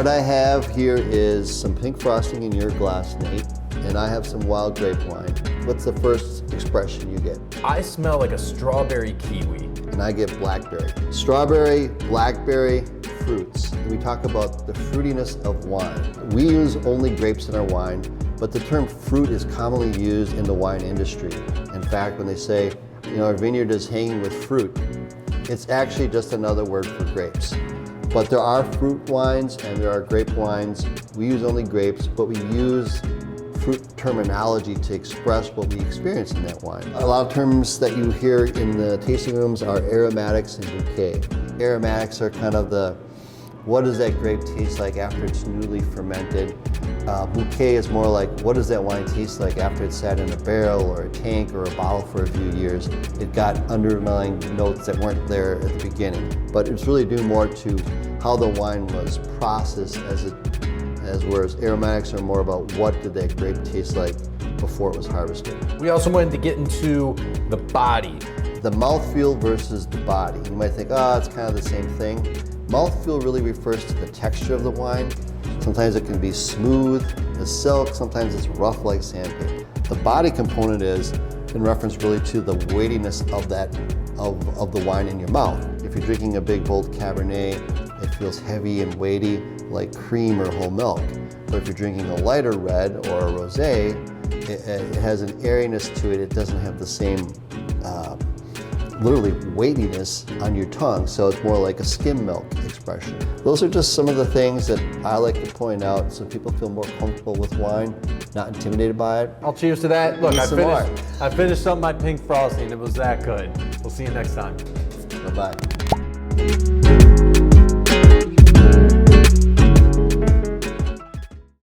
What I have here is some pink frosting in your glass, Nate, and I have some wild grape wine. What's the first expression you get? I smell like a strawberry kiwi. And I get blackberry. Strawberry, blackberry, fruits. We talk about the fruitiness of wine. We use only grapes in our wine, but the term fruit is commonly used in the wine industry. In fact, when they say, our vineyard is hanging with fruit, it's actually just another word for grapes. But there are fruit wines and there are grape wines. We use only grapes, but we use fruit terminology to express what we experience in that wine. A lot of terms that you hear in the tasting rooms are aromatics and bouquet. Aromatics are kind of what does that grape taste like after it's newly fermented? Bouquet is more like, what does that wine taste like after it's sat in a barrel or a tank or a bottle for a few years? It got underlying notes that weren't there at the beginning. But it's really due more to how the wine was processed whereas aromatics are more about what did that grape taste like before it was harvested. We also wanted to get into the body. The mouthfeel versus the body. You might think, it's kind of the same thing. Mouthfeel really refers to the texture of the wine. Sometimes it can be smooth as silk, sometimes it's rough like sandpaper. The body component is in reference really to the weightiness of the wine in your mouth. If you're drinking a big bold Cabernet, it feels heavy and weighty like cream or whole milk. But if you're drinking a lighter red or a rosé, it has an airiness to it. It doesn't have the same literally weightiness on your tongue, so it's more like a skim milk expression. Those are just some of the things that I like to point out so people feel more comfortable with wine, not intimidated by it. I'll cheers to that. Look, I finished up my pink frosting. It was that good. We'll see you next time. Bye-bye.